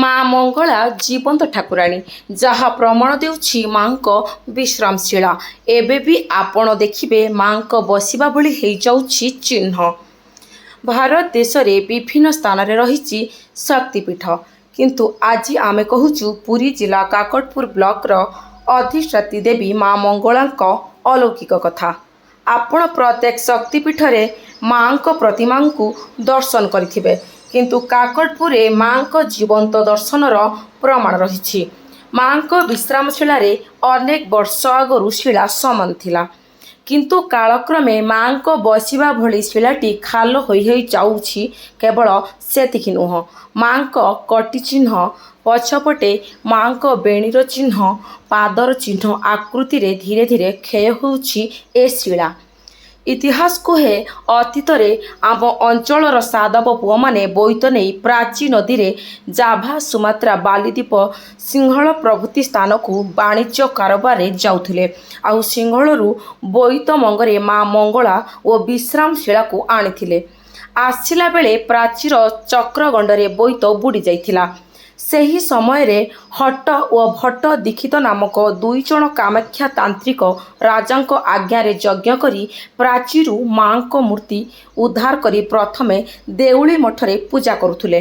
ମା ମଙ୍ଗଳା ଜୀବନ୍ତ ଠାକୁରାଣୀ, ଯାହା ପ୍ରମାଣ ଦେଉଛି ମାଙ୍କ ବିଶ୍ରାମଶୀଳା। ଏବେ ବି ଆପଣ ଦେଖିବେ ମାଙ୍କ ବସିବା ଭଳି ହେଇଯାଉଛି ଚିହ୍ନ। ଭାରତ ଦେଶରେ ବିଭିନ୍ନ ସ୍ଥାନରେ ରହିଛି ଶକ୍ତିପୀଠ, କିନ୍ତୁ ଆଜି ଆମେ କହୁଛୁ ପୁରୀ ଜିଲ୍ଲା କାକଟପୁର ବ୍ଲକର ଅଧିଷ୍ଠାତ୍ରୀ ଦେବୀ ମା ମଙ୍ଗଳାଙ୍କ ଅଲୌକିକ କଥା। ଆପଣ ପ୍ରତ୍ୟେକ ଶକ୍ତିପୀଠରେ ମାଙ୍କ ପ୍ରତିମାଙ୍କୁ ଦର୍ଶନ କରିଥିବେ, କିନ୍ତୁ କାକଟପୁରରେ ମାଙ୍କ ଜୀବନ୍ତ ଦର୍ଶନର ପ୍ରମାଣ ରହିଛି। ମାଙ୍କ ବିଶ୍ରାମଶିଳାରେ ଅନେକ ବର୍ଷ ଆଗରୁ ଶିଳା ସମାନ ଥିଲା, କିନ୍ତୁ କାଳକ୍ରମେ ମାଙ୍କ ବସିବା ଭଳି ଶିଳାଟି ଖାଲ ହୋଇ ହୋଇ ଯାଉଛି। କେବଳ ସେତିକି ନୁହଁ, ମାଙ୍କ କଟି ଚିହ୍ନ, ପଛପଟେ ମାଙ୍କ ବେଣୀର ଚିହ୍ନ, ପାଦର ଚିହ୍ନ ଆକୃତିରେ ଧୀରେ ଧୀରେ କ୍ଷୟ ହେଉଛି ଏ ଶିଳା। ଇତିହାସ କୁହେ, ଅତୀତରେ ଆମ ଅଞ୍ଚଳର ସାଧବ ପୁଅମାନେ ବୋଇତ ନେଇ ପ୍ରାଚୀ ନଦୀରେ ଜାଭା, ସୁମାତ୍ରା, ବାଲିଦ୍ୱୀପ, ସିଂହଳ ପ୍ରଭୃତି ସ୍ଥାନକୁ ବାଣିଜ୍ୟ କାରବାରରେ ଯାଉଥିଲେ। ଆଉ ସିଂହଳରୁ ବୋଇତ ମଙ୍ଗରେ ମା ମଙ୍ଗଳା ଓ ବିଶ୍ରାମଶିଳାକୁ ଆଣିଥିଲେ। ଆସିଲା ବେଳେ ପ୍ରାଚୀର ଚକ୍ରଗଣ୍ଡରେ ବୋଇତ ବୁଡ଼ି ଯାଇଥିଲା। ସେହି ସମୟରେ ହଟ୍ଟ ଓ ଭଟ୍ଟ ଦୀକ୍ଷିତ ନାମକ ଦୁଇଜଣ କାମାକ୍ଷା ତାନ୍ତ୍ରିକ ରାଜାଙ୍କ ଆଜ୍ଞାରେ ଯଜ୍ଞ କରି ପ୍ରାଚୀରୁ ମାଙ୍କ ମୂର୍ତ୍ତି ଉଦ୍ଧାର କରି ପ୍ରଥମେ ଦେଉଳି ମଠରେ ପୂଜା କରୁଥିଲେ।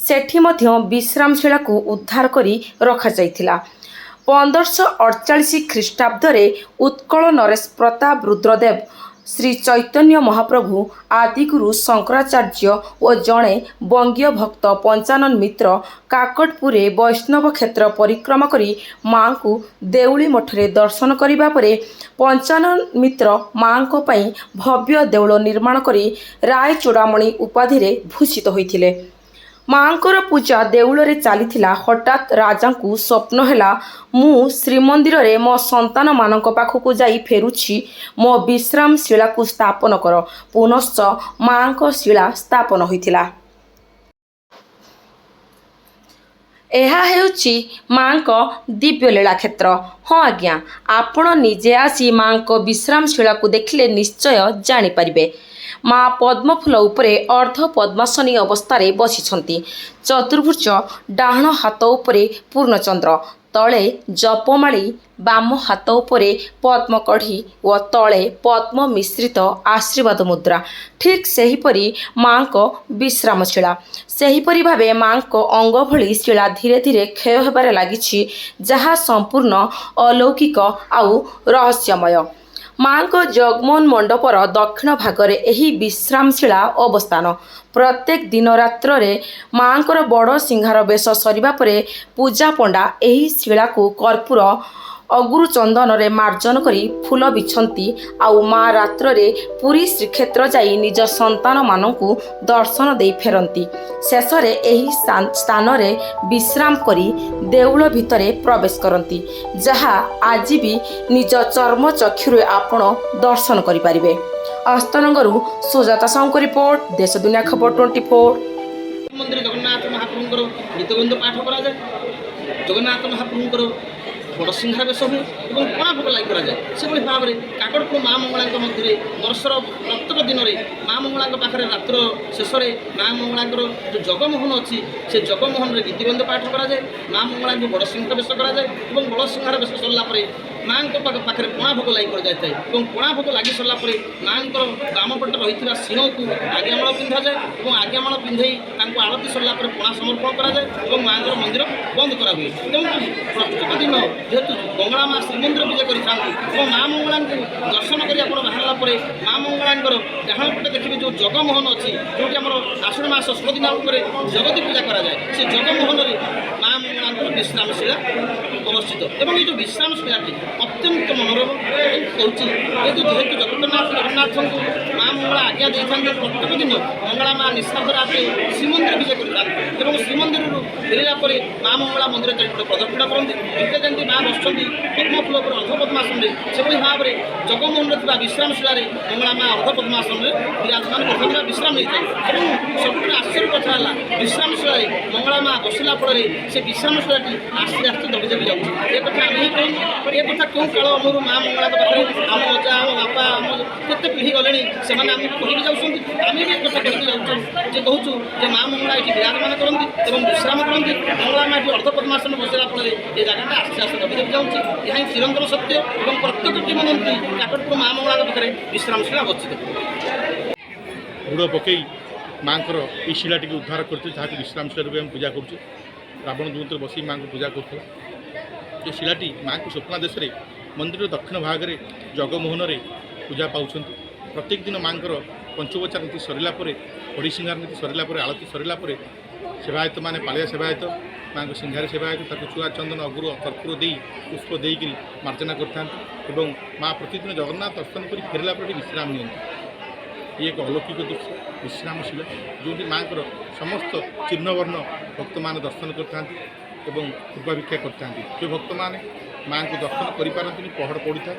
ସେଠି ମଧ୍ୟ ବିଶ୍ରାମଶିଳାକୁ ଉଦ୍ଧାର କରି ରଖାଯାଇଥିଲା। 1548 ଖ୍ରୀଷ୍ଟାବ୍ଦରେ ଉତ୍କଳ ନରେଶ ପ୍ରତାପ ରୁଦ୍ରଦେବ, ଶ୍ରୀ ଚୈତନ୍ୟ ମହାପ୍ରଭୁ, ଆଦିଗୁରୁ ଶଙ୍କରାଚାର୍ଯ୍ୟ ଓ ଜଣେ ବଙ୍ଗୀୟ ଭକ୍ତ ପଞ୍ଚାନନ ମିତ୍ର କାକଟପୁରରେ ବୈଷ୍ଣବ କ୍ଷେତ୍ର ପରିକ୍ରମା କରି ମାଙ୍କୁ ଦେଉଳି ମଠରେ ଦର୍ଶନ କରିବା ପରେ ପଞ୍ଚାନନ ମିତ୍ର ମାଙ୍କ ପାଇଁ ଭବ୍ୟ ଦେଉଳ ନିର୍ମାଣ କରି ରାୟଚୂଡ଼ାମଣି ଉପାଧିରେ ଭୂଷିତ ହୋଇଥିଲେ। ମାଙ୍କର ପୂଜା ଦେଉଳରେ ଚାଲିଥିଲା। ହଠାତ୍ ରାଜାଙ୍କୁ ସ୍ୱପ୍ନ ହେଲା, ମୁଁ ଶ୍ରୀମନ୍ଦିରରେ ମୋ ସନ୍ତାନମାନଙ୍କ ପାଖକୁ ଯାଇ ଫେରୁଛି, ମୋ ବିଶ୍ରାମଶିଳାକୁ ସ୍ଥାପନ କର। ପୁନଶ୍ଚ ମାଙ୍କ ଶିଳା ସ୍ଥାପନ ହୋଇଥିଲା। ଏହା ହେଉଛି ମାଙ୍କ ଦିବ୍ୟଲୀଳା କ୍ଷେତ୍ର। ହଁ ଆଜ୍ଞା, ଆପଣ ନିଜେ ଆସି ମାଙ୍କ ବିଶ୍ରାମଶିଳାକୁ ଦେଖିଲେ ନିଶ୍ଚୟ ଜାଣିପାରିବେ। ମା ପଦ୍ମଫୁଲ ଉପରେ ଅର୍ଦ୍ଧ ପଦ୍ମାସନୀ ଅବସ୍ଥାରେ ବସିଛନ୍ତି। ଚତୁର୍ଭୁଜ, ଡାହାଣ ହାତ ଉପରେ ପୂର୍ଣ୍ଣଚନ୍ଦ୍ର, ତଳେ ଜପମାଳି, ବାମ ହାତ ଉପରେ ପଦ୍ମକଢ଼ି ଓ ତଳେ ପଦ୍ମ ମିଶ୍ରିତ ଆଶୀର୍ବାଦ ମୁଦ୍ରା। ଠିକ୍ ସେହିପରି ମାଙ୍କ ବିଶ୍ରାମଶିଳା। ସେହିପରି ଭାବେ ମାଙ୍କ ଅଙ୍ଗ ଭଳି ଶିଳା ଧୀରେ ଧୀରେ କ୍ଷୟ ହେବାରେ ଲାଗିଛି, ଯାହା ସମ୍ପୂର୍ଣ୍ଣ ଅଲୌକିକ ଆଉ ରହସ୍ୟମୟ। ମାଙ୍କ ଜଗମୋହନ ମଣ୍ଡପର ଦକ୍ଷିଣ ଭାଗରେ ଏହି ବିଶ୍ରାମଶିଳା ଅବସ୍ଥାନ। ପ୍ରତ୍ୟେକ ଦିନ ରାତ୍ରରେ ମାଙ୍କର ବଡ଼ ସିଂହାର ବେଶ ସରିବା ପରେ ପୂଜାପଣ୍ଡା ଏହି ଶିଳାକୁ କର୍ପୂର ଅଗୁରୁ ଚନ୍ଦନରେ ମାର୍ଜନ କରି ଫୁଲ ବିଛନ୍ତି। ଆଉ ମା ରାତ୍ରରେ ପୁରୀ ଶ୍ରୀକ୍ଷେତ୍ର ଯାଇ ନିଜ ସନ୍ତାନମାନଙ୍କୁ ଦର୍ଶନ ଦେଇ ଫେରନ୍ତି। ଶେଷରେ ଏହି ସ୍ଥାନରେ ବିଶ୍ରାମ କରି ଦେଉଳ ଭିତରେ ପ୍ରବେଶ କରନ୍ତି, ଯାହା ଆଜି ବି ନିଜ ଚର୍ମ ଚକ୍ଷୁରେ ଆପଣ ଦର୍ଶନ କରିପାରିବେ। ଅସ୍ତନଗରରୁ ସୁଜାତା ସାହୁଙ୍କ ରିପୋର୍ଟ, ଦେଶ ଦୁନିଆ ଖବର 24। ମନ୍ଦିର ଜଗନ୍ନାଥ ମହାପ୍ରଭୁଙ୍କର ଗୀତଗୋବିନ୍ଦ ପାଠ କରାଯାଏ। ଜଗନ୍ନାଥ ମହାପ୍ରଭୁଙ୍କର ବଡ଼ ସିଂହାର ବେଶ ହୁଏ ଏବଂ ପଣା ଭୋଗ ଲାଗି କରାଯାଏ। ସେଭଳି ଭାବରେ କାକଟପୁର ମା ମଙ୍ଗଳାଙ୍କ ମଧ୍ୟରେ ବର୍ଷର ପ୍ରତ୍ୟେକ ଦିନରେ ମା ମଙ୍ଗଳାଙ୍କ ପାଖରେ ରାତ୍ର ଶେଷରେ ମା ମଙ୍ଗଳାଙ୍କର ଯେଉଁ ଜଗମୋହନ ଅଛି, ସେ ଜଗମୋହନରେ ଗୀତଗୋବିନ୍ଦ ପାଠ କରାଯାଏ। ମା ମଙ୍ଗଳାଙ୍କୁ ବଡ଼ ସିଂହାର ବେଶ କରାଯାଏ ଏବଂ ବଡ଼ ସିଂହାର ବେଶ ସରିଲା ପରେ ମାଙ୍କ ପାଖରେ ପଣା ଭୋଗ ଲାଗି କରାଯାଇଥାଏ ଏବଂ ପଣା ଭୋଗ ଲାଗି ସରିଲା ପରେ ମାଙ୍କର ବାମ ପଟେ ରହିଥିବା ସିଂହକୁ ଆଜ୍ଞାମାଳ ପିନ୍ଧାଯାଏ ଏବଂ ଆଜ୍ଞାମାଳ ପିନ୍ଧେଇ ତାଙ୍କୁ ଆଳତି ସରିଲା ପରେ ପଣା ସମର୍ପଣ କରାଯାଏ ଏବଂ ମାଙ୍କର ମନ୍ଦିର ବନ୍ଦ କରାହୁଏ। ଏବଂ ପ୍ରତ୍ୟେକ ଦିନ ଯେହେତୁ ମଙ୍ଗଳା ମା ଶ୍ରୀମନ୍ଦିର ବିଜେ କରିଥାନ୍ତି ଏବଂ ମା ମଙ୍ଗଳାଙ୍କୁ ଦର୍ଶନ କରି ଆପଣ ବାହାରିଲା ପରେ ମା ମଙ୍ଗଳାଙ୍କର ଡାହାଣ ପଟେ ଦେଖିବେ ଯେଉଁ ଜଗମୋହନ ଅଛି, ଯେଉଁଠି ଆମର ଆଷାଢ଼ ମାସ 16 ଦିନ ଉପରେ ଜଗତୀ ପୂଜା କରାଯାଏ, ସେ ଜଗମୋହନରେ ମା ମଙ୍ଗଳାଙ୍କର ବିଶ୍ରାମଶିଳା ଅବସ୍ଥିତ। ଏବଂ এই ଯେଉଁ ବିଶ୍ରାମଶିଳାଟି ଅତ୍ୟନ୍ତ ମନୋରମ କରୁଛି। ଯେହେତୁ ଜଗନ୍ନାଥଙ୍କୁ ମା ମଙ୍ଗଳା ଆଜ୍ଞା ଦେଇଥାନ୍ତି ପ୍ରତ୍ୟେକ ଦିନ ମଙ୍ଗଳା ମା ନିଃଶ୍ୱାସ ରାତ୍ରେ ଶ୍ରୀମନ୍ଦିର ବିଜେ କରିଥାନ୍ତି ଏବଂ ଶ୍ରୀମନ୍ଦିରରୁ ଫେରିଲା ପରେ ମା ମଙ୍ଗଳା ମନ୍ଦିର ଚାରିପଟେ ପ୍ରଦକ୍ଷିଣ କରନ୍ତି। ଏତେ ଯେମିତି ମା ବସିଛନ୍ତି ପଦ୍ମଫୁଲ ଉପରେ ଅର୍ଦ୍ଧ ପଦ୍ମାସନରେ, ସେଭଳି ଭାବରେ ଜଗମୋହନରେ ଥିବା ବିଶ୍ରାମଶିଳାରେ ମଙ୍ଗଳା ମା ଅର୍ଦ୍ଧ ପଦ୍ମାସନରେ ବିରାଜମାନ କରିଥାନ୍ତି ବା ବିଶ୍ରାମ ନେଇଥାନ୍ତି। ଏବଂ ସବୁଠାରୁ ଆଶ୍ଚର୍ଯ୍ୟ କଥା ହେଲା, ବିଶ୍ରାମଶିଳାରେ ମଙ୍ଗଳା ମା ବସିଲା ଫଳରେ ସେ ବିଶ୍ରାମଶାଳାଟି ଆସ୍ତେ ଆସ୍ତେ ଦବି ଦବି ଯାଉଛି। ଏ କଥା ଆମେ ହିଁ କହିବୁ। ଏ କଥା କେଉଁ କାଳ ଆମର ମା ମଙ୍ଗଳାଙ୍କ ପାଖରେ ଆମ ଅଜା ଆମ ବାପା ଆମ କେତେ ପିଢ଼ି ଗଲେଣି ସେମାନେ ଆମକୁ କହିକି ଯାଉଛନ୍ତି। ଆମେ ବି ଏ କଥା କହିକି ଯାଉଛୁ ଯେ କହୁଛୁ ଯେ ମା ମଙ୍ଗଳା ଏଠି ବିରାଜମାନ କରନ୍ତି ଏବଂ ବିଶ୍ରାମ କରନ୍ତି। ମଙ୍ଗଳା ମା ଏଠି ଅର୍ଦ୍ଧପଦ୍ମାସନ ବସିଲା ଫଳରେ ଏ ଜାଗାଟା ଆସ୍ତେ ଆସ୍ତେ ଦବି ଦବି ଯାଉଛି। ଏହା ହିଁ ଚିରନ୍ତନ ସତ୍ୟ ଏବଂ ପ୍ରତ୍ୟେକ କିମ୍ବଦନ୍ତୀ କାକଟପୁର ମା ମଙ୍ଗଳାଙ୍କ ପାଖରେ ବିଶ୍ରାମଶାଳା ଅବସ୍ଥିତ। ବୁଡ଼ ପକାଇ ମାଆଙ୍କର ଏହି ଶିଳାଟିକୁ ଉଦ୍ଧାର କରୁଛୁ, ଯାହାକୁ ବିଶ୍ରାମଶାଳା ରୂପେ ଆମେ ପୂଜା କରୁଛୁ। ରାବଣ ଦୁହିଁତରେ ବସି ମାଆଙ୍କୁ ପୂଜା କରୁଥିଲା। ଏ ଶିଳାଟି ମାଆଙ୍କୁ ସ୍ୱପ୍ନାଦେଶରେ ମନ୍ଦିରର ଦକ୍ଷିଣ ଭାଗରେ ଜଗମୋହନରେ ପୂଜା ପାଉଛନ୍ତି। ପ୍ରତ୍ୟେକ ଦିନ ମାଆଙ୍କର ପଞ୍ଚୋପଚାର ନୀତି ସରିଲା ପରେ, ହରିସିଂହାର ନୀତି ସରିଲା ପରେ, ଆଳତୀ ସରିଲା ପରେ ସେବାୟତମାନେ ପାଳିଆ ସେବାୟତ ମାଆଙ୍କ ସିଂହାରେ ସେବାୟତ ତାକୁ ଚୁଆ ଚନ୍ଦନ ଅଗୁର କର୍ପୂର ଦେଇ ପୁଷ୍ପ ଦେଇକରି ମାର୍ଜନା କରିଥାନ୍ତି ଏବଂ ମାଆ ପ୍ରତିଦିନ ଜଗନ୍ନାଥ ଦର୍ଶନ କରି ଫେରିଲା ପରେ ବିଶ୍ରାମ ନିଅନ୍ତି। ଇଏ ଏକ ଅଲୌକିକ ଦୃଶ୍ୟ, ବିଶ୍ରାମଶୀଳ, ଯେଉଁଠି ମାଆଙ୍କର ସମସ୍ତ ଚିହ୍ନବର୍ଣ୍ଣ ଭକ୍ତମାନେ ଦର୍ଶନ କରିଥାନ୍ତି ଏବଂ କୃପାଭିକ୍ଷା କରିଥାନ୍ତି। ଯେଉଁ ଭକ୍ତମାନେ ମାଆଙ୍କୁ ଦର୍ଶନ କରିପାରନ୍ତିନି, ପହଡ଼ ପଡ଼ିଥାଏ,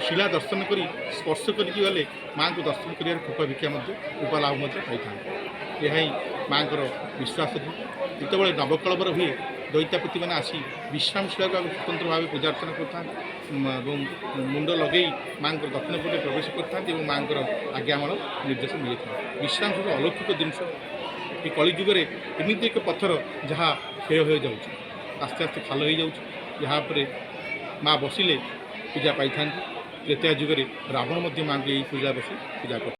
ଶିଳା ଦର୍ଶନ କରି ସ୍ପର୍ଶ କରିକି ଗଲେ ମାଆଙ୍କୁ ଦର୍ଶନ କରିବାର କୃପାଭିକ୍ଷା ମଧ୍ୟ କୃପାଲାଭ ମଧ୍ୟ ପାଇଥାନ୍ତି। ଏହା ହିଁ ମାଆଙ୍କର ବିଶ୍ୱାସ। ଯେତେବେଳେ ନବକଳବର ହୁଏ ଦଇତାପତିମାନେ ଆସି ବିଶ୍ରାମଶିଳାକୁ ଆଗ ସ୍ୱତନ୍ତ୍ର ଭାବେ ପୂଜା ଅର୍ଚ୍ଚନା କରିଥାନ୍ତି ଏବଂ ମୁଣ୍ଡ ଲଗେଇ ମାଆଙ୍କର ଦକ୍ଷିଣ ପଟେ ପ୍ରବେଶ କରିଥାନ୍ତି ଏବଂ ମାଆଙ୍କର ଆଜ୍ଞାମାଳ ନିର୍ଦ୍ଦେଶ ମିଳିଥାଏ। ବିଶ୍ରାମଶିଳା ଅଲୌକିକ ଜିନିଷ। ଏ କଳିଯୁଗରେ ଏମିତି ଏକ ପଥର ଯାହା କ୍ଷୟ ହୋଇଯାଉଛି, ଆସ୍ତେ ଆସ୍ତେ ଖାଲ ହୋଇଯାଉଛି, ଯାହା ଉପରେ ମାଆ ବସିଲେ ପୂଜା ପାଇଥାନ୍ତି। ତ୍ରେତୟା ଯୁଗରେ ରାବଣ ମଧ୍ୟ ମାଆଙ୍କୁ ଏହି ପୂଜା ବସି ପୂଜା କରିଥାନ୍ତି।